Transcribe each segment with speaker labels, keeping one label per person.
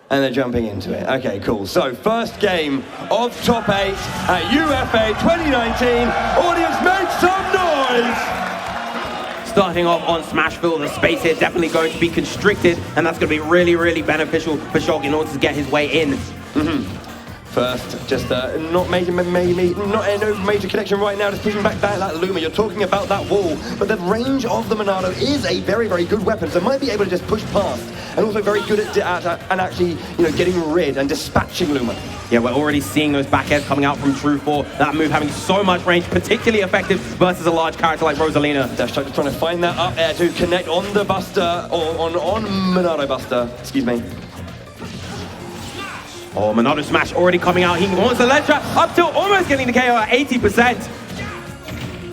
Speaker 1: And they're jumping into it. Okay, cool. So, first game of top 8 at UFA 2019. Audience, make some noise!
Speaker 2: Starting off on Smashville, the space here definitely going to be constricted, and that's going to be really, really beneficial for Shulk in order to get his way in.
Speaker 1: First, just no major connection right now, just pushing back that Luma. You're talking about that wall, but the range of the Monado is a very, very good weapon, so might be able to just push past, and also very good at actually, getting rid and dispatching Luma.
Speaker 2: Yeah, we're already seeing those back airs coming out from Tru4. That move having so much range, particularly effective versus a large character like Rosalina.
Speaker 1: Dash just trying to find that up air to connect on the Buster, or on Monado Buster, excuse me.
Speaker 2: Oh, Monado Smash already coming out. He wants the ledge trap up till almost getting the KO at 80%.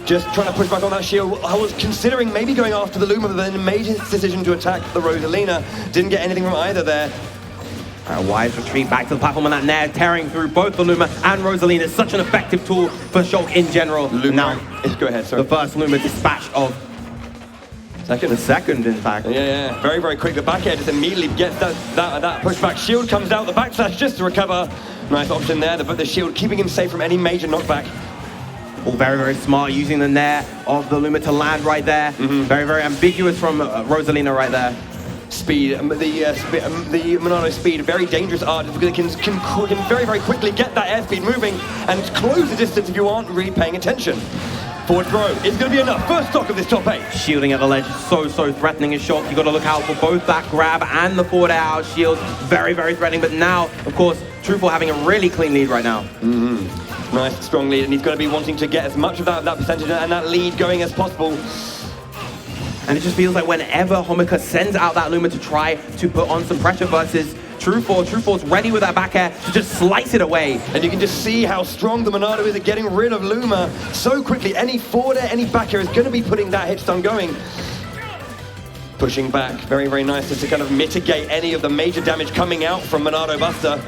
Speaker 1: Just trying to push back on that shield. I was considering maybe going after the Luma, but then made his decision to attack the Rosalina. Didn't get anything from either there.
Speaker 2: A wise retreat back to the platform, and that Nair tearing through both the Luma and Rosalina is such an effective tool for Shulk in general.
Speaker 1: Luma.
Speaker 2: Now,
Speaker 1: go ahead, sorry.
Speaker 2: The first Luma dispatched of the second, in fact.
Speaker 1: Yeah. Very, very quick. The back air just immediately gets that pushback. Shield comes out, the backslash just to recover. Nice option there, but the shield keeping him safe from any major knockback.
Speaker 2: All very, very smart, using the Nair of the Luma to land right there. Very, very ambiguous from Rosalina right there.
Speaker 1: Speed, the Monado speed, very dangerous art. Can very, very quickly get that airspeed moving and close the distance if you aren't really paying attention. Forward throw is going to be enough. First stock of this top 8.
Speaker 2: Shielding at the ledge is so threatening as Shulk. You've got to look out for both that grab and the forward out shield. Very, very threatening. But now, of course, Tru4 having a really clean lead right now.
Speaker 1: Nice, strong lead, and he's going to be wanting to get as much of that percentage and that lead going as possible.
Speaker 2: And it just feels like whenever Homika sends out that Luma to try to put on some pressure versus Tru4's ready with that back air to just slice it away.
Speaker 1: And you can just see how strong the Monado is at getting rid of Luma so quickly. Any forward air, any back air is going to be putting that hit stun going. Pushing back, very, very nice to kind of mitigate any of the major damage coming out from Monado Buster.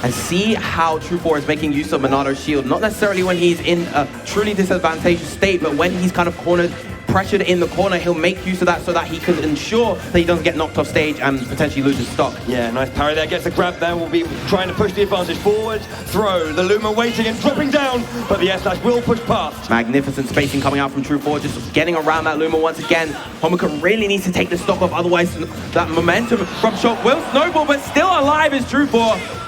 Speaker 2: And see how Tru4 is making use of Monado's shield, not necessarily when he's in a truly disadvantageous state, but when he's kind of cornered, pressured in the corner, he'll make use of that so that he can ensure that he doesn't get knocked off stage and potentially lose his stock.
Speaker 1: Yeah, nice parry there, gets the grab there, will be trying to push the advantage forward, throw, the Luma waiting and dropping down, but the S-Slash will push past.
Speaker 2: Magnificent spacing coming out from Tru4, just getting around that Luma once again. Homika really needs to take the stock off, otherwise that momentum from Shulk will snowball, but still alive is Tru4.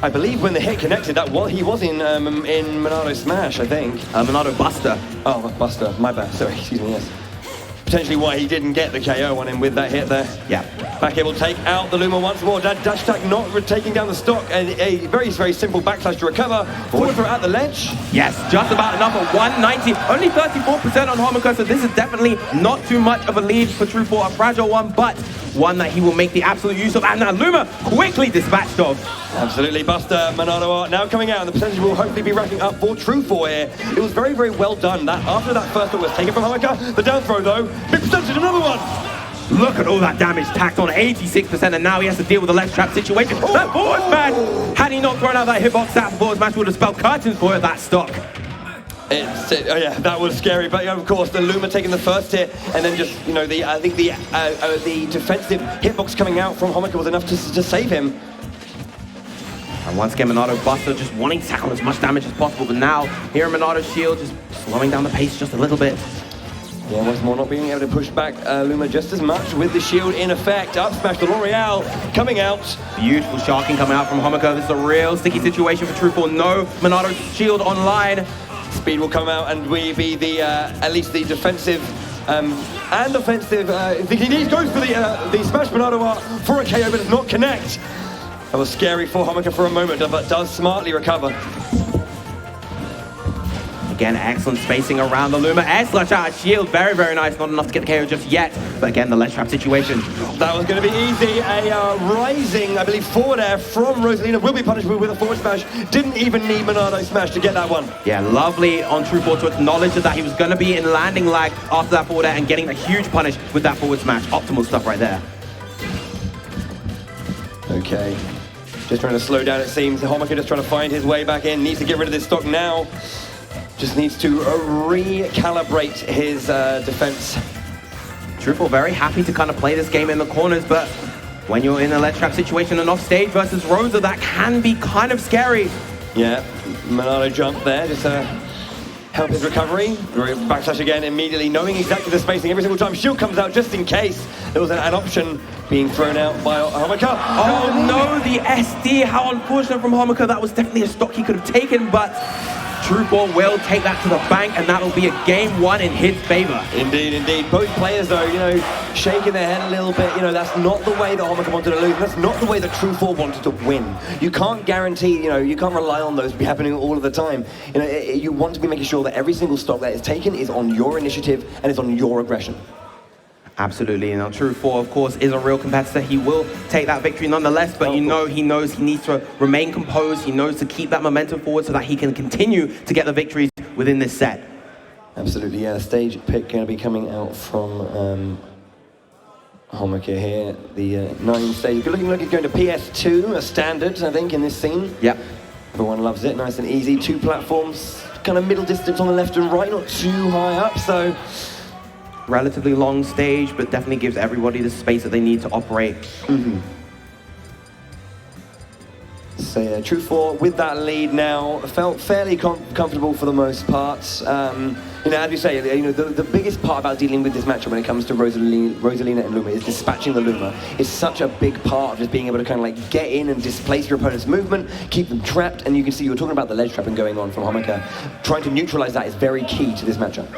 Speaker 1: I believe when the hit connected, he was in Monado Smash, I think.
Speaker 2: Monado Buster.
Speaker 1: Oh, Buster, my bad, sorry, excuse me, yes. Potentially why he didn't get the KO on him with that hit there.
Speaker 2: Yeah.
Speaker 1: Back air will take out the Luma once more. Dash attack not taking down the stock. A very, very simple backslash to recover. Forward throw at the ledge.
Speaker 2: Yes, just about enough at 190. Only 34% on Homika, so this is definitely not too much of a lead for Tru4. A fragile one, but one that he will make the absolute use of. And now Luma quickly dispatched of.
Speaker 1: Absolutely, Buster, Monado art now coming out, and the percentage will hopefully be racking up for Tru4 here. It was very, very well done. That after that first one was taken from Homika, the down throw though, big percentage, another one.
Speaker 2: Look at all that damage tacked on, 86%, and now he has to deal with the ledge trap situation. Oh, that forward smash! Had he not thrown out that hitbox, that forward smash would have spelled curtains for that stock.
Speaker 1: Oh yeah, that was scary. But of course, the Luma taking the first hit, and then just I think the defensive hitbox coming out from Homika was enough to save him.
Speaker 2: And once again, Monado Buster just wanting to tackle as much damage as possible, but now here in Monado's shield, just slowing down the pace just a little bit.
Speaker 1: Yeah, once more not being able to push back Luma just as much with the shield in effect. Up smash the L'Oreal coming out.
Speaker 2: Beautiful sharking coming out from Homika. This is a real sticky situation for Tru4. No Monado's shield online.
Speaker 1: Speed will come out and we be the at least the defensive and offensive. He goes for the smash Monado art for a KO, but does not connect. That was scary for Homika for a moment, but does smartly recover.
Speaker 2: Again, excellent spacing around the Luma. Air slash out shield, very, very nice. Not enough to get the KO just yet, but again, the ledge trap situation.
Speaker 1: That was going to be easy. A rising, I believe, forward air from Rosalina will be punished with a forward smash. Didn't even need Monado smash to get that one.
Speaker 2: Yeah, lovely on Tru4 to acknowledge that he was going to be in landing lag after that forward air and getting a huge punish with that forward smash. Optimal stuff right there.
Speaker 1: Okay. Just trying to slow down, it seems. Homika just trying to find his way back in. Needs to get rid of this stock now. Just needs to recalibrate his defense.
Speaker 2: Tru4 very happy to kind of play this game in the corners, but when you're in a ledge trap situation and off stage versus Rosa, that can be kind of scary.
Speaker 1: Yeah, Monado jump there, just help his recovery. Backslash again immediately, knowing exactly the spacing every single time. Shulk comes out just in case there was an option being thrown out by Homika.
Speaker 2: Oh no, the SD, how unfortunate from Homika. That was definitely a stock he could have taken, but Tru4 will take that to the bank, and that'll be a game one in his favor.
Speaker 1: Indeed, indeed. Both players, though, you know, shaking their head a little bit. You know, that's not the way that Homika wanted to lose. That's not the way that Tru4 wanted to win. You can't guarantee, you know, you can't rely on those to be happening all of the time. You know, you want to be making sure that every single stock that is taken is on your initiative and is on your aggression.
Speaker 2: Absolutely, and Tru4, of course, is a real competitor. He will take that victory nonetheless, but he knows he needs to remain composed. He knows to keep that momentum forward so that he can continue to get the victories within this set.
Speaker 1: Absolutely, yeah. Stage pick going to be coming out from Homika here. The 9 stage. Looking like it's going to PS2, a standard, I think, in this scene.
Speaker 2: Yep.
Speaker 1: Everyone loves it, nice and easy. 2 platforms, kind of middle distance on the left and right, not too high up, so...
Speaker 2: Relatively long stage, but definitely gives everybody the space that they need to operate.
Speaker 1: So yeah, Tru4 with that lead now, felt fairly comfortable for the most part. You know, as you say, you know, the biggest part about dealing with this matchup when it comes to Rosalina and Luma is dispatching the Luma. It's such a big part of just being able to kind of like get in and displace your opponent's movement, keep them trapped, and you can see you were talking about the ledge trapping going on from Homika. Trying to neutralize that is very key to this matchup.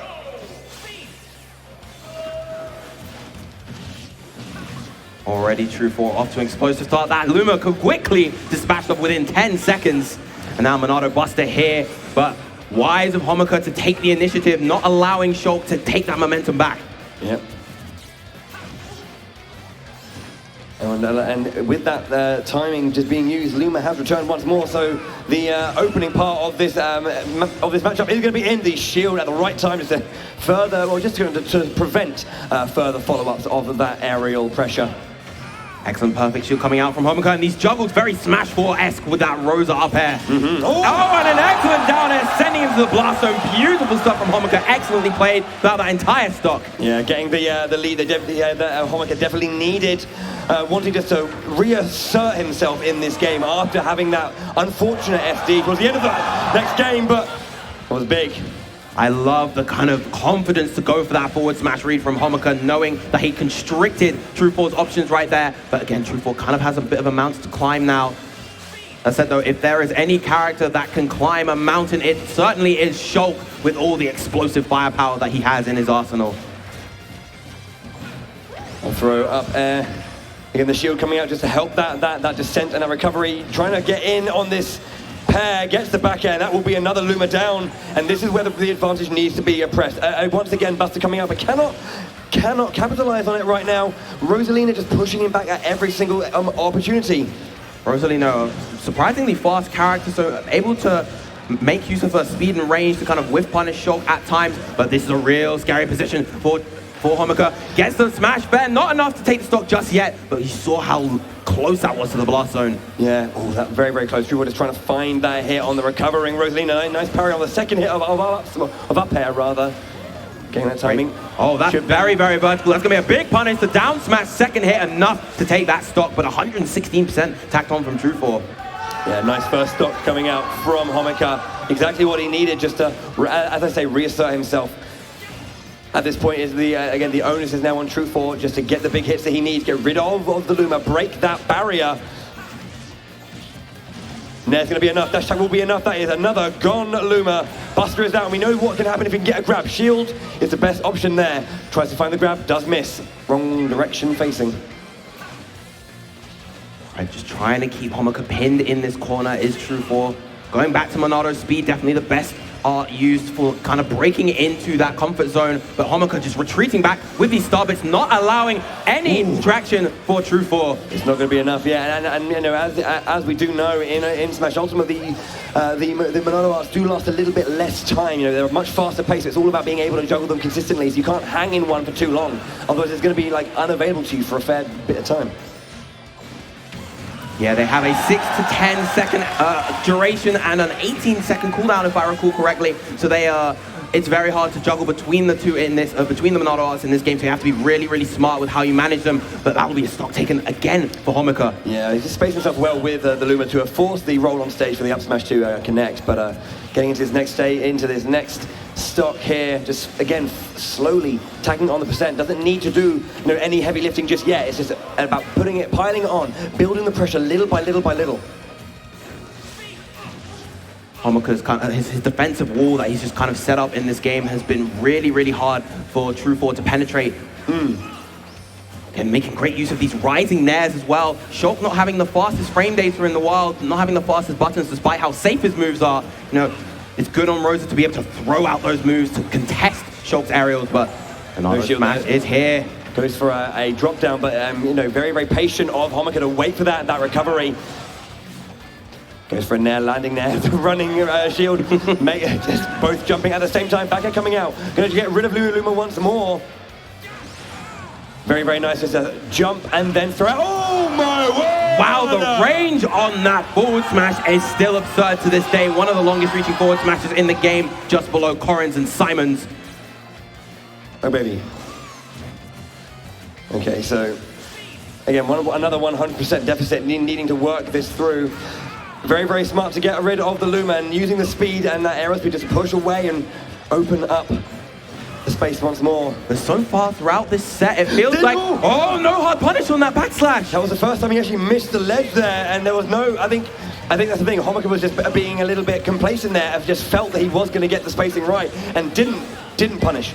Speaker 2: Already Tru4 off to an explosive start. That Luma could quickly dispatch up within 10 seconds. And now Monado Buster here, but wise of Homika to take the initiative, not allowing Shulk to take that momentum back.
Speaker 1: Yep. And with that timing just being used, Luma has returned once more. So the opening part of this matchup is going to be in the shield at the right time, just to further, or just to prevent further follow-ups of that aerial pressure.
Speaker 2: Excellent, perfect shield coming out from Homika, and he's juggled very Smash 4-esque with that Rosa up air. Oh, and an excellent down air, sending him to the blast zone. Beautiful stuff from Homika, excellently played throughout that entire stock. Yeah,
Speaker 1: getting the lead that Homika definitely needed, wanting just to reassert himself in this game after having that unfortunate SD towards the end of the next game, but it was big.
Speaker 2: I love the kind of confidence to go for that forward smash read from Homika, knowing that he constricted Tru4's options right there. But again, Tru4 kind of has a bit of a mountain to climb now. That said though, if there is any character that can climb a mountain, it certainly is Shulk, with all the explosive firepower that he has in his arsenal.
Speaker 1: I'll throw up air. Again, the shield coming out just to help that descent and that recovery. Trying to get in on this pair, gets the back air. That will be another Luma down. And this is where the advantage needs to be pressed. Once again, Buster coming out, but cannot capitalize on it right now. Rosalina just pushing him back at every single opportunity.
Speaker 2: Rosalina, surprisingly fast character, so able to make use of her speed and range to kind of whiff punish Shulk at times. But this is a real scary position for Homika. Gets the smash fair, not enough to take the stock just yet, but you saw how close that was to the blast zone. Yeah, oh, that very, very close. Tru4 just trying to find that hit on the recovering Rosalina. Nice parry on the second hit of up air, rather. Getting that timing. Oh, that's very, very vertical. That's going to be a big punish. The down smash, second hit, enough to take that stock, but 116% tacked on from Tru4. Yeah, nice first stock coming out from Homika. Exactly what he needed, just to, as I say, reassert himself. At this point, is again, the onus is now on Tru4 just to get the big hits that he needs, get rid of the Luma, break that barrier. And there's going to be enough. Dash tag will be enough. That is another gone Luma. Buster is down. We know what can happen if he can get a grab. Shield is the best option there. Tries to find the grab, does miss. Wrong direction facing. Right, just trying to keep Homika pinned in this corner is Tru4. Going back to Monado's speed, definitely the best art used for kind of breaking into that comfort zone, but Homika just retreating back with these star bits, not allowing any distraction for Tru4. It's not going to be enough, yeah, and you know, as we do know in Smash Ultimate, the Monado arts do last a little bit less time. You know, they're a much faster pace. It's all about being able to juggle them consistently, so you can't hang in one for too long. Otherwise, it's going to be like unavailable to you for a fair bit of time. Yeah, they have a 6 to 10 second duration and an 18-second cooldown, if I recall correctly. So they are it's very hard to juggle between the two in this, between the Monado arts in this game, so you have to be really, really smart with how you manage them, but that will be a stock taken again for Homika.
Speaker 1: Yeah, he's just spaced himself well with the Luma to have forced the roll on stage for the up smash to connect, but getting into this next stock here, just again slowly tacking on the percent. Doesn't need to do any heavy lifting just yet. It's just about piling it on, building the pressure little by little by little.
Speaker 2: Homika's his defensive wall that he's just kind of set up in this game has been really, really hard for Tru4 to penetrate. And making great use of these rising nairs as well. Shulk not having the fastest frame data in the world, not having the fastest buttons despite how safe his moves are. It's good on Rosa to be able to throw out those moves to contest Shulk's aerials, but another smash is here.
Speaker 1: Goes for a drop down, but very, very patient of Homika to wait for that recovery. Goes for a nair, landing there, running shield, just both jumping at the same time, back air coming out. Going to get rid of Luma once more. Very, very nice, just a jump and then throw out. Oh my word!
Speaker 2: Wow, the range on that forward smash is still absurd to this day. One of the longest reaching forward smashes in the game, just below Corrin's and Simon's.
Speaker 1: Oh baby. Okay, so again, another 100% deficit, needing to work this through. Very, very smart to get rid of the Luma and using the speed and that aero speed just to push away and open up the space once more.
Speaker 2: But so far throughout this set, it feels like, oh, no hard punish on that backslash.
Speaker 1: That was the first time he actually missed the ledge there, and there was no, I think that's the thing, Homika was just being a little bit complacent there, and just felt that he was going to get the spacing right, and didn't punish.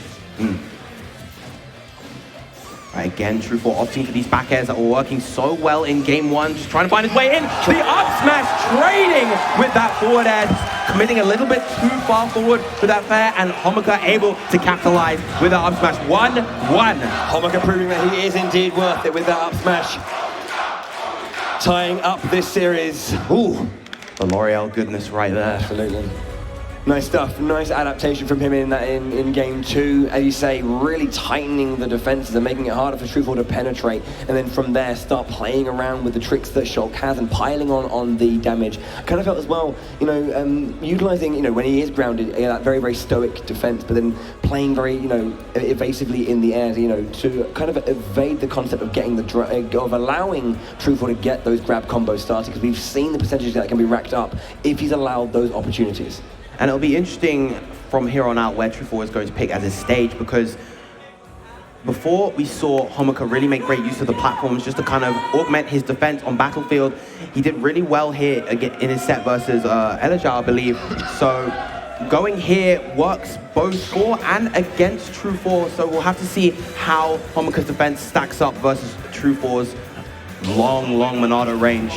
Speaker 2: Right, again, Tru4 opting for these back airs that were working so well in game one, just trying to find his way in. The up smash trading with that forward air, committing a little bit too far forward with that fair, and Homika able to capitalize with that up smash. 1-1.
Speaker 1: Homika proving that he is indeed worth it with that up smash. Tying up this series. Ooh.
Speaker 2: The L'Oreal goodness right there.
Speaker 1: Absolutely. Nice stuff, nice adaptation from him in game two. As you say, really tightening the defenses and making it harder for Tru4 to penetrate. And then from there, start playing around with the tricks that Shulk has and piling on the damage. I kind of felt as well, utilizing, when he is grounded, that very, very stoic defense, but then playing very, evasively in the air, to kind of evade the concept of getting of allowing Tru4 to get those grab combos started, because we've seen the percentages that can be racked up if he's allowed those opportunities.
Speaker 2: And it'll be interesting from here on out where Tru4 is going to pick as his stage, because before we saw Homika really make great use of the platforms just to kind of augment his defense on Battlefield. He did really well here again in his set versus Elijah, I believe. So going here works both for and against Tru4. So we'll have to see how Homika's defense stacks up versus Tru4's long Monado range.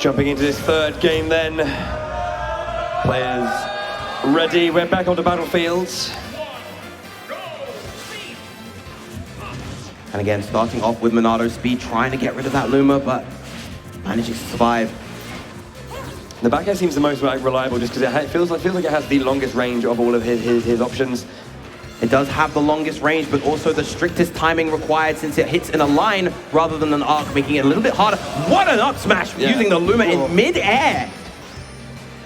Speaker 1: Jumping into this third game then. Players ready, we're back onto battlefields.
Speaker 2: And again, starting off with Monado speed, trying to get rid of that Luma, but managing to survive.
Speaker 1: The back air seems the most reliable just because it feels like it has the longest range of all of his options.
Speaker 2: It does have the longest range, but also the strictest timing required since it hits in a line rather than an arc, making it a little bit harder. What an up smash using the Luma in mid-air!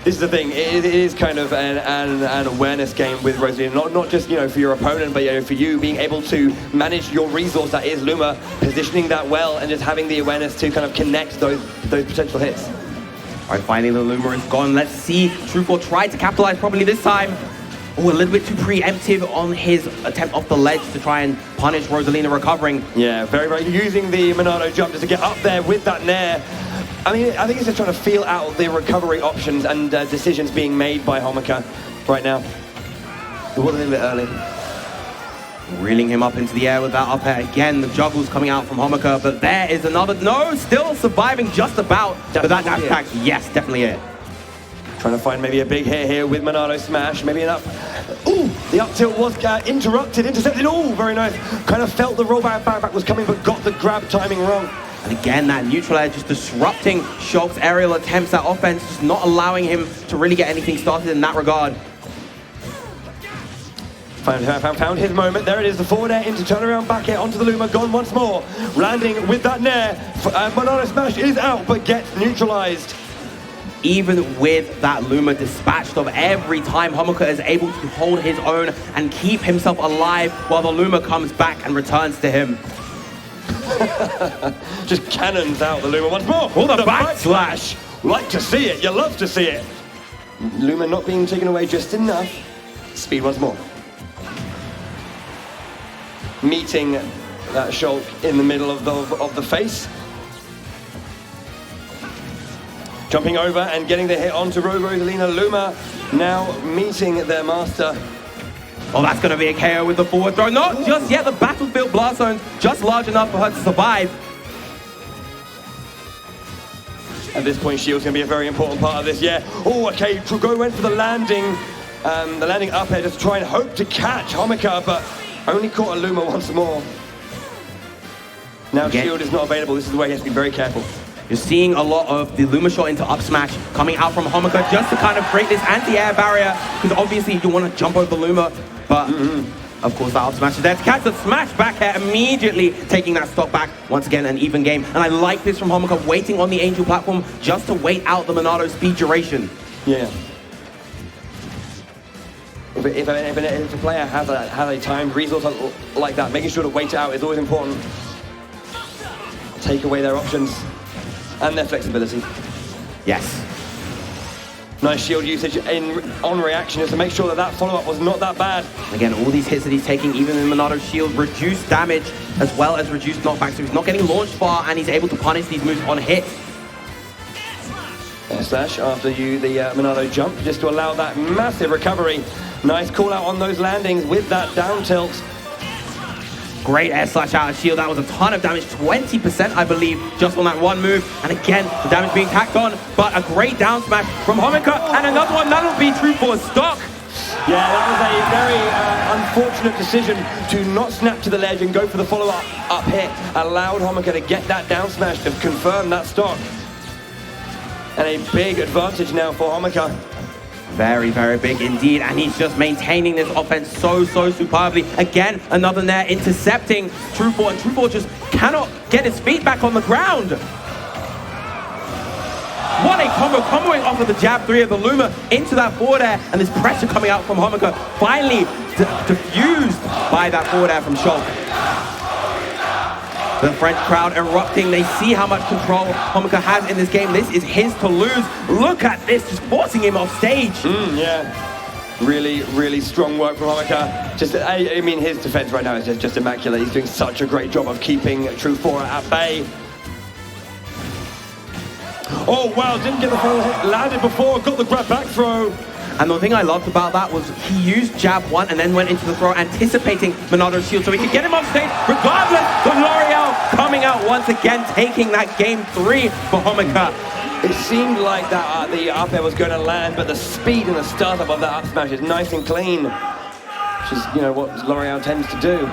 Speaker 1: This is the thing, it is kind of an awareness game with Rosalina, not just for your opponent, but for you being able to manage your resource that is Luma, positioning that well, and just having the awareness to kind of connect those potential hits.
Speaker 2: All right, finally the Luma is gone. Let's see Tru4 try to capitalize properly this time. Oh, a little bit too preemptive on his attempt off the ledge to try and punish Rosalina recovering.
Speaker 1: Yeah, very, very using the Monado jump just to get up there with that nair. I mean, I think it's just trying to feel out the recovery options and decisions being made by Homika right now. It was a little bit early.
Speaker 2: Reeling him up into the air with that up air. Again, the juggles coming out from Homika, but there is another, no, still surviving just about. But that dash attack, yes, definitely it.
Speaker 1: Trying to find maybe a big hit here with Monado smash, maybe an up. Ooh, the up tilt was intercepted. Ooh, very nice. Kind of felt the roll back was coming, but got the grab timing wrong.
Speaker 2: And again, that neutral air just disrupting Shulk's aerial attempts at offense, just not allowing him to really get anything started in that regard.
Speaker 1: Found his moment. There it is, the forward air into turnaround back air onto the Luma, gone once more. Landing with that nair. Monado smash is out, but gets neutralized.
Speaker 2: even with that Luma dispatched of every time, Homika is able to hold his own and keep himself alive while the Luma comes back and returns to him.
Speaker 1: Just cannons out the Luma once more.
Speaker 2: Oh, the backslash.
Speaker 1: Like to see it. You love to see it. Luma not being taken away just enough. Speed once more. Meeting that Shulk in the middle of the face. Jumping over and getting the hit onto Rosalina. Luma now meeting their master.
Speaker 2: Oh, that's going to be a KO with the forward throw. Not just yet. The battlefield blast zone's just large enough for her to survive.
Speaker 1: At this point, shield's going to be a very important part of this, yeah. Oh, okay, Tru4 went for the landing up air just to try and hope to catch Homika, but only caught a Luma once more. Now shield is not available. This is where he has to be very careful.
Speaker 2: You're seeing a lot of the Luma shot into up smash coming out from Homika just to kind of break this anti-air barrier, because obviously you want to jump over the Luma, but of course that up smash is there to catch the smash back air, immediately taking that stock back. Once again, an even game. And I like this from Homika, waiting on the Angel platform just to wait out the Monado speed duration.
Speaker 1: Yeah. If a player has a timed resource like that, making sure to wait it out is always important. Take away their options and their flexibility.
Speaker 2: Yes.
Speaker 1: Nice shield usage on reaction just to make sure that that follow-up was not that bad.
Speaker 2: Again, all these hits that he's taking, even in Monado's shield, reduce damage as well as reduce knockback, so he's not getting launched far and he's able to punish these moves on hit.
Speaker 1: Slash after the Monado jump just to allow that massive recovery. Nice call out on those landings with that down tilt.
Speaker 2: Great air slash out of shield. That was a ton of damage, 20% I believe, just on that one move. And again, the damage being tacked on, but a great down smash from Homika, and another one that'll be Tru4's stock.
Speaker 1: Yeah, that was a very unfortunate decision to not snap to the ledge and go for the follow-up up hit. Allowed Homika to get that down smash to confirm that stock. And a big advantage now for Homika.
Speaker 2: Very, very big indeed, and he's just maintaining this offense so superbly. Again, another Nair intercepting Tru4, and Tru4 just cannot get his feet back on the ground. What a combo, comboing off of the jab 3 of the Luma into that forward air, and this pressure coming out from Homika, finally diffused by that forward air from Shulk. The French crowd erupting. They see how much control Homika has in this game. This is his to lose. Look at this, just forcing him off stage.
Speaker 1: Yeah, really strong work from Homika. Just, I mean, his defense right now is just immaculate. He's doing such a great job of keeping Tru4 at bay. Oh wow, didn't get the full hit, landed before, got the grab back throw.
Speaker 2: And the thing I loved about that was he used jab 1 and then went into the throw, anticipating Monado's shield so he could get him off stage. Regardless, the L'Oreal coming out once again, taking that game 3 for Homika.
Speaker 1: It seemed like that the up air was going to land, but the speed and the startup of that up smash is nice and clean, which is, you know, what L'Oreal tends to do.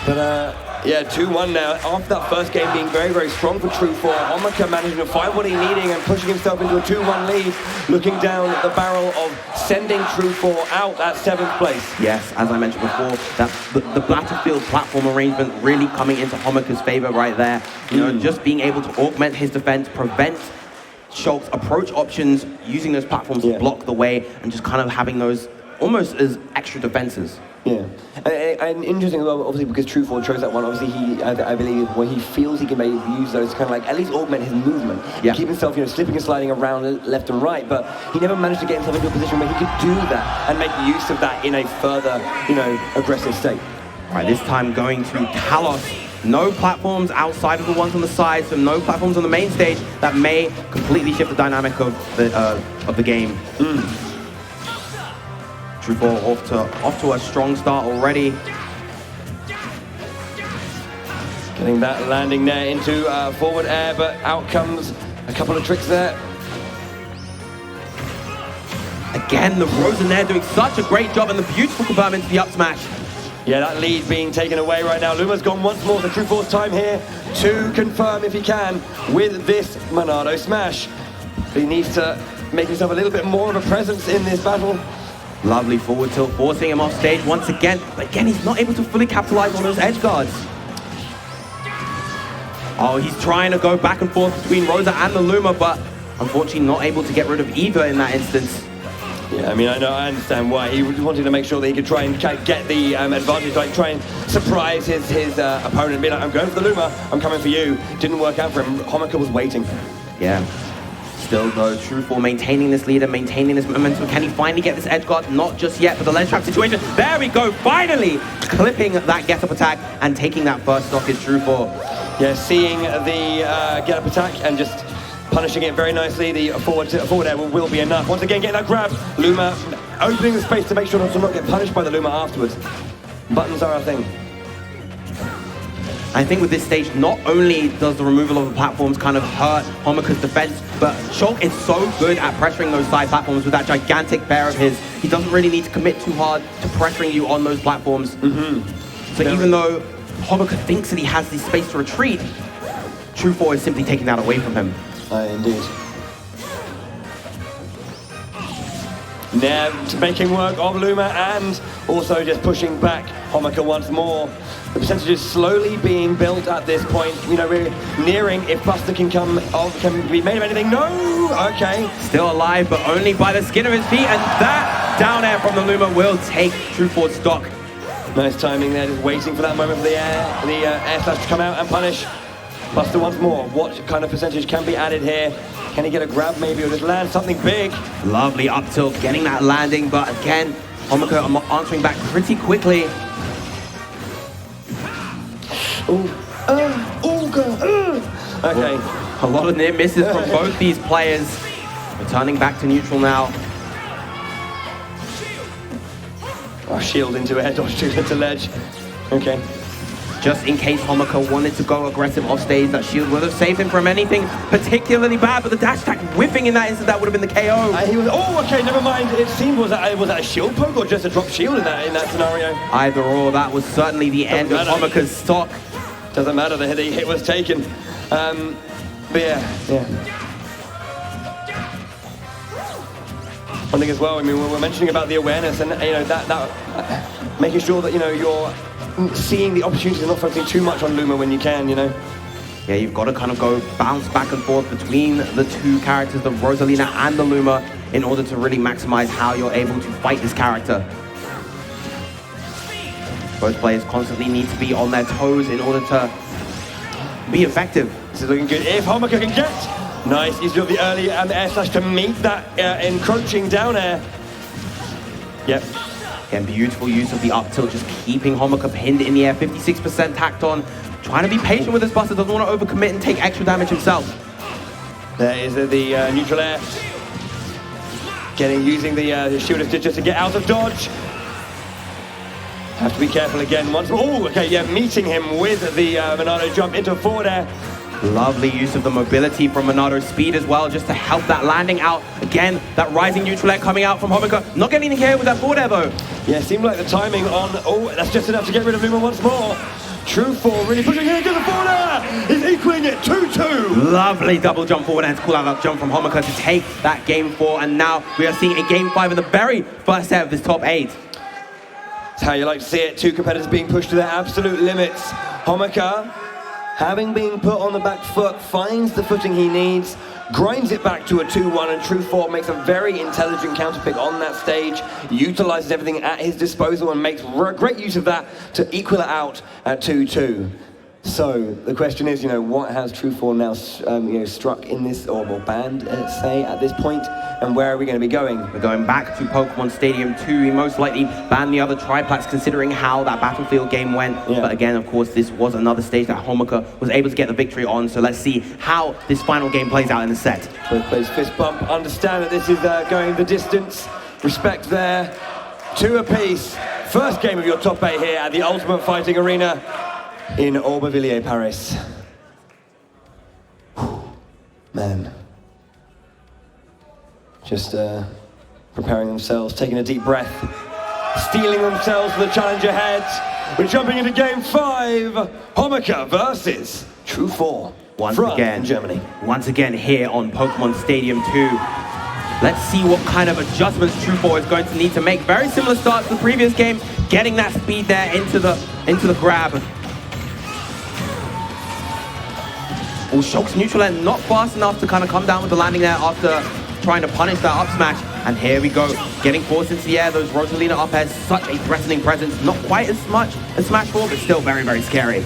Speaker 1: But yeah, 2-1 now. After that first game being very strong for Tru4, Homika managing to find what he needed and pushing himself into a 2-1 lead, looking down the barrel of sending Tru4 out at 7th place.
Speaker 2: Yes, as I mentioned before, that the battlefield platform arrangement really coming into Homika's favor right there. You know, just being able to augment his defense, prevent Shulk's approach options, using those platforms to block the way, and just kind of having those almost as extra defenses.
Speaker 1: Yeah, and interesting as well, obviously, because Tru4 chose that one. Obviously, he, I believe, where he feels he can maybe use those kind of like at least augment his movement, keep himself, you know, slipping and sliding around left and right. But he never managed to get himself into a position where he could do that and make use of that in a further, you know, aggressive state.
Speaker 2: Right, this time going to Kalos. No platforms outside of the ones on the side, so no platforms on the main stage that may completely shift the dynamic of the game. Tru4 off to a strong start already.
Speaker 1: Getting that landing there into forward air, but out comes a couple of tricks there.
Speaker 2: Again, the Rosa Nair doing such a great job, and the beautiful confirm into the up smash.
Speaker 1: Yeah, that lead being taken away right now. Luma's gone once more for Tru4's time here to confirm, if he can, with this Monado smash. He needs to make himself a little bit more of a presence in this battle.
Speaker 2: Lovely forward tilt, forcing him off stage once again. But again, he's not able to fully capitalize on those edge guards. Oh, he's trying to go back and forth between Rosa and the Luma, but unfortunately not able to get rid of either in that instance.
Speaker 1: Yeah, I mean, I understand why. He wanted to make sure that he could try and get the advantage, like try and surprise his opponent and be like, I'm going for the Luma, I'm coming for you. Didn't work out for him. Homika was waiting.
Speaker 2: Yeah. Still though, Tru4 maintaining this lead and maintaining this momentum. Can he finally get this edge guard? Not just yet, but the ledge trap situation. There we go, finally clipping that get up attack and taking that first stock is Tru4.
Speaker 1: Yeah, seeing the get up attack and just punishing it very nicely. The forward air will be enough. Once again, getting that grab. Luma opening the space to make sure not to get punished by the Luma afterwards. Buttons are our thing.
Speaker 2: I think with this stage, not only does the removal of the platforms kind of hurt Homika's defense, but Shulk is so good at pressuring those side platforms with that gigantic bear of his. He doesn't really need to commit too hard to pressuring you on those platforms. So even though Homika thinks that he has the space to retreat, Tru4 is simply taking that away from him.
Speaker 1: Indeed. Nev making work of Luma and also just pushing back Homika once more. The percentage is slowly being built at this point. You know, we're nearing if Buster can come off, can be made of anything. No! Okay.
Speaker 2: Still alive, but only by the skin of his feet, and that down air from the Luma will take Tru4's stock.
Speaker 1: Nice timing there, just waiting for that moment for the air slash to come out and punish Buster once more. What kind of percentage can be added here? Can he get a grab maybe or just land something big?
Speaker 2: Lovely up tilt, getting that landing, but again, Homika answering back pretty quickly. Okay. A lot of near misses from both these players. Returning back to neutral now.
Speaker 1: Oh, shield into air dodge to ledge. Okay.
Speaker 2: Just in case Homika wanted to go aggressive off stage, that shield would have saved him from anything particularly bad, but the dash attack whiffing in that instant, that would have been the KO.
Speaker 1: Okay, never mind. It seemed, was that a shield poke or just a drop shield in that scenario?
Speaker 2: Either or, that was certainly the end of Homika's stock.
Speaker 1: Doesn't matter, the hit was taken. But yeah. One thing as well, I mean, we're mentioning about the awareness and, you know, that making sure that, you know, you're seeing the opportunities and not focusing too much on Luma when you can, you know?
Speaker 2: Yeah, you've got to kind of go bounce back and forth between the two characters, the Rosalina and the Luma, in order to really maximize how you're able to fight this character. Both players constantly need to be on their toes in order to be effective.
Speaker 1: This is looking good. If Homika can get nice, he's got the early air slash to meet that encroaching down air. Yep.
Speaker 2: Again, beautiful use of the up tilt, just keeping Homika pinned in the air, 56% tacked on. Trying to be patient with this Buster, doesn't want to overcommit and take extra damage himself.
Speaker 1: There is the neutral air. Using the shield just to get out of dodge. Have to be careful again once more. Oh, okay, yeah, meeting him with the Monado jump into forward air.
Speaker 2: Lovely use of the mobility from Monado's speed as well, just to help that landing out. Again, that rising neutral air coming out from Homika. Not getting anything here with that forward air though.
Speaker 1: Yeah, it seemed like the timing on, that's just enough to get rid of Luma once more. Tru4 really pushing here to the forward air. He's equaling it 2-2.
Speaker 2: Lovely double jump forward and to call out that jump from Homika to take that game 4. And now we are seeing a game 5 in the very first set of this top 8.
Speaker 1: That's how you like to see it. Two competitors being pushed to their absolute limits. Homika, having been put on the back foot, finds the footing he needs, grinds it back to a 2-1, and Tru4 makes a very intelligent counter pick on that stage, utilizes everything at his disposal and makes great use of that to equal it out at 2-2. So the question is, you know, what has Tru4 now, struck in this, or banned, say, at this point, and where are we going to be going?
Speaker 2: We're going back to Pokemon Stadium 2. He most likely banned the other triplats, considering how that Battlefield game went. Yeah. But again, of course, this was another stage that Homika was able to get the victory on. So let's see how this final game plays out in the set.
Speaker 1: Both players fist bump. Understand that this is going the distance. Respect there. 2 apiece. First game of your top 8 here at the Ultimate Fighting Arena in Aubervilliers, Paris. Man. Just preparing themselves, taking a deep breath, steeling themselves for the challenge ahead. We're jumping into game 5. Homika versus Tru4 from Germany.
Speaker 2: Once again here on Pokemon Stadium 2. Let's see what kind of adjustments Tru4 is going to need to make. Very similar start to the previous game, getting that speed there into the grab. Well, Shulk's neutral air not fast enough to kind of come down with the landing there after trying to punish that up smash. And here we go, getting forced into the air. Those Rosalina up airs, such a threatening presence. Not quite as much as Smash 4, but still very, very scary.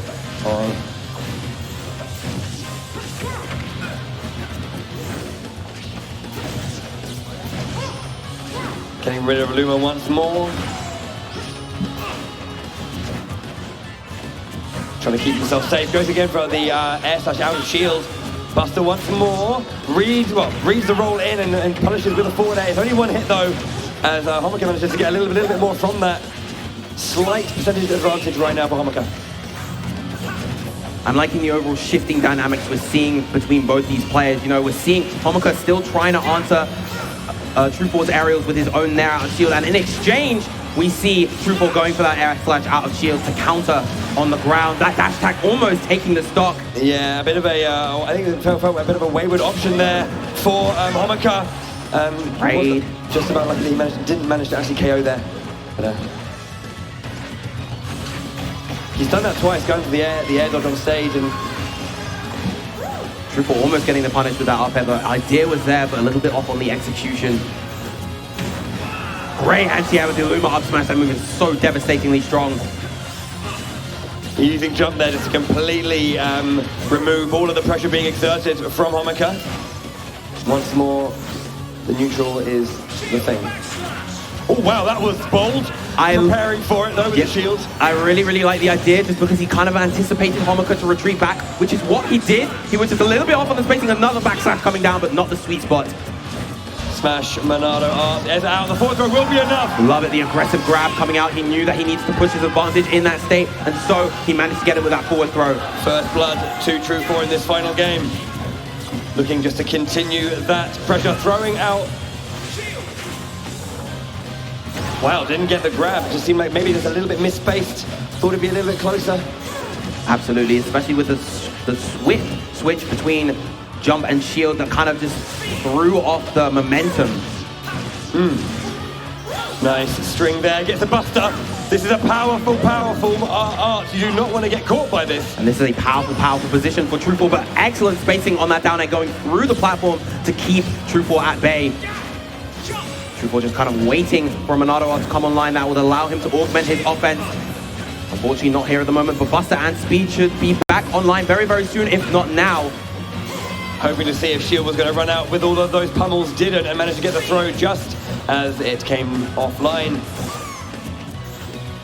Speaker 1: Getting rid of Luma once more. Trying to keep himself safe. Goes again for the air slash out of shield. Buster once more. Reads the roll in and punishes with a forward air. It's only one hit though, as Homika manages to get a little bit more from that. Slight percentage advantage right now for Homika.
Speaker 2: I'm liking the overall shifting dynamics we're seeing between both these players. You know, we're seeing Homika still trying to answer Tru4's aerials with his own nair out of shield, and in exchange, we see Tru4 going for that air slash out of shield to counter on the ground. That dash attack almost taking the stock.
Speaker 1: Yeah, a bit of a, I think it felt a bit of a wayward option there for Homika.
Speaker 2: Raid.
Speaker 1: Just about lucky he didn't manage to actually KO there. But, he's done that twice, going for the air dodge on stage, and
Speaker 2: Tru4 almost getting the punish with that up air. The idea was there, but a little bit off on the execution. Great anti-air with the Luma up smash. That move is so devastatingly strong.
Speaker 1: Using jump there just to completely remove all of the pressure being exerted from Homika. Once more, the neutral is the thing. Oh wow, that was bold. Preparing for it though with the shield.
Speaker 2: I really like the idea, just because he kind of anticipated Homika to retreat back, which is what he did. He was just a little bit off on the spacing, another backslash coming down, but not the sweet spot.
Speaker 1: Smash, Monado is out. The forward throw will be enough.
Speaker 2: Love it, the aggressive grab coming out. He knew that he needs to push his advantage in that state, and so he managed to get it with that forward throw.
Speaker 1: First blood to Tru4 in this final game. Looking just to continue that pressure, throwing out. Wow, didn't get the grab. Just seemed like maybe just a little bit misspaced. Thought it'd be a little bit closer.
Speaker 2: Absolutely, especially with the swift switch between jump and shield that kind of just threw off the momentum.
Speaker 1: Nice string there, gets a buster. This is a powerful art. You do not want to get caught by this.
Speaker 2: And this is a powerful position for Tru4, but excellent spacing on that down air going through the platform to keep Tru4 at bay. Tru4 just kind of waiting for Monado to come online. That would allow him to augment his offense. Unfortunately not here at the moment, but Buster and Speed should be back online very soon, if not now.
Speaker 1: Hoping to see if shield was going to run out with all of those pummels. Didn't, and managed to get the throw just as it came offline.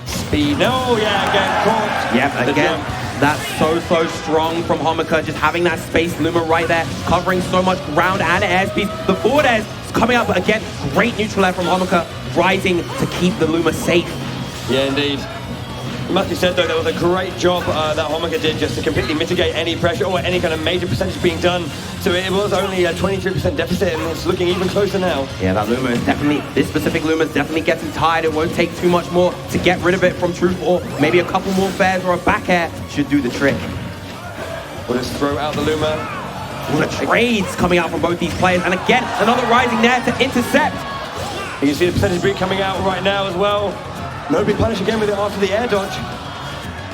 Speaker 1: Speed, no, yeah, again, caught.
Speaker 2: Yep, again, that's so strong from Homika, just having that space Luma right there, covering so much ground and airspeed. The forward airs coming up, but again, great neutral air from Homika, rising to keep the Luma safe.
Speaker 1: Yeah, indeed. It must be said though, that was a great job that Homika did just to completely mitigate any pressure or any kind of major percentage being done. So it was only a 23% deficit, and it's looking even closer now. Yeah,
Speaker 2: that Luma is definitely, this specific Luma is definitely getting tired. It won't take too much more to get rid of it from Tru4. Maybe a couple more fairs or a back air should do the trick.
Speaker 1: We'll just throw out the Luma.
Speaker 2: The trades coming out from both these players, and again, another rising there to intercept.
Speaker 1: You can see the percentage beat coming out right now as well. No big punish again with it after the air dodge.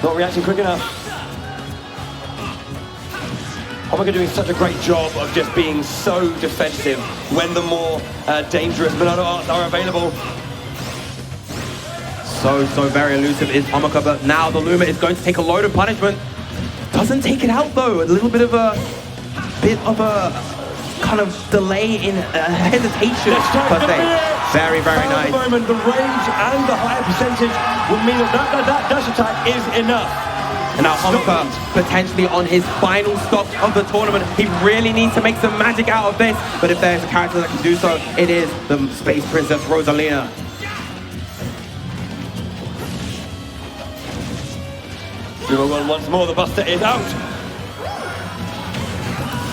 Speaker 1: Not reacting quick enough. Homika doing such a great job of just being so defensive when the more dangerous Monado arts are available.
Speaker 2: So very elusive is Homika, but now the Luma is going to take a load of punishment. Doesn't take it out though. A little bit of a kind of delay in hesitation per se. Very nice.
Speaker 1: The moment, the range and the higher percentage will mean that dash attack is enough.
Speaker 2: And now Homika potentially on his final stop of the tournament. He really needs to make some magic out of this. But if there's a character that can do so, it is the Space Princess Rosalina.
Speaker 1: Once more, the Buster is out.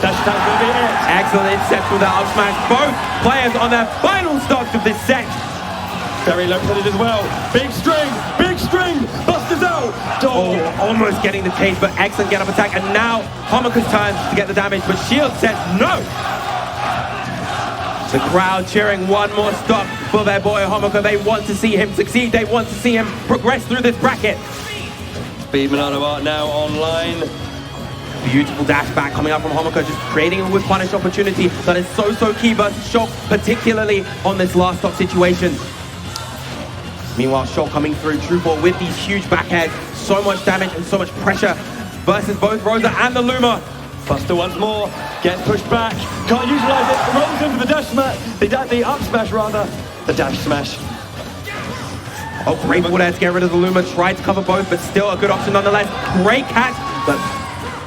Speaker 1: Dash attack will be it.
Speaker 2: Excellent intercept with that up smash. Both players on their final stocks of this set.
Speaker 1: Very low percentage as well. Big string. Buster's out.
Speaker 2: Oh, almost getting the cage, but excellent get up attack. And now Homika's turn to get the damage, but Shield says no. The crowd cheering one more stop for their boy Homika. They want to see him succeed. They want to see him progress through this bracket.
Speaker 1: Speed Monado art now online.
Speaker 2: Beautiful dash back coming out from Homika, just creating a whip punish opportunity that is so key versus Shulk, particularly on this last stock situation. Meanwhile, Shulk coming through, Tru4 with these huge backheads, so much damage and so much pressure versus both Rosa and the Luma.
Speaker 1: Buster once more, gets pushed back, can't utilize it, rolls into the dash smash, the up smash rather, the dash smash.
Speaker 2: Oh, great forward air to get rid of the Luma, tried to cover both, but still a good option nonetheless. Great catch, but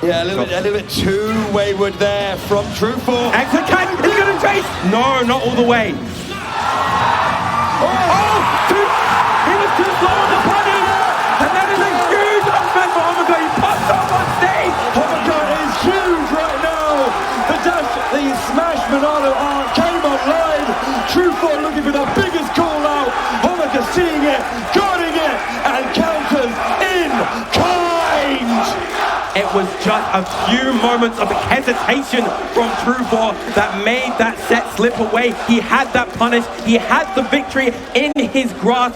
Speaker 1: yeah, a little bit too wayward there from Tru4.
Speaker 2: excellent catch, is he gonna chase? No, not all the way. He was too slow on the punish, and that is a huge upsmash for Homika. He popped up on stage.
Speaker 1: Homika is huge right now. The smash Monado arc came online. Tru4 looking for the biggest call out. Homika seeing it, guarding it, and counters in kind.
Speaker 2: It was just a few moments of hesitation from Tru4 that made that set slip away. He had that punish, he had the victory in his grasp.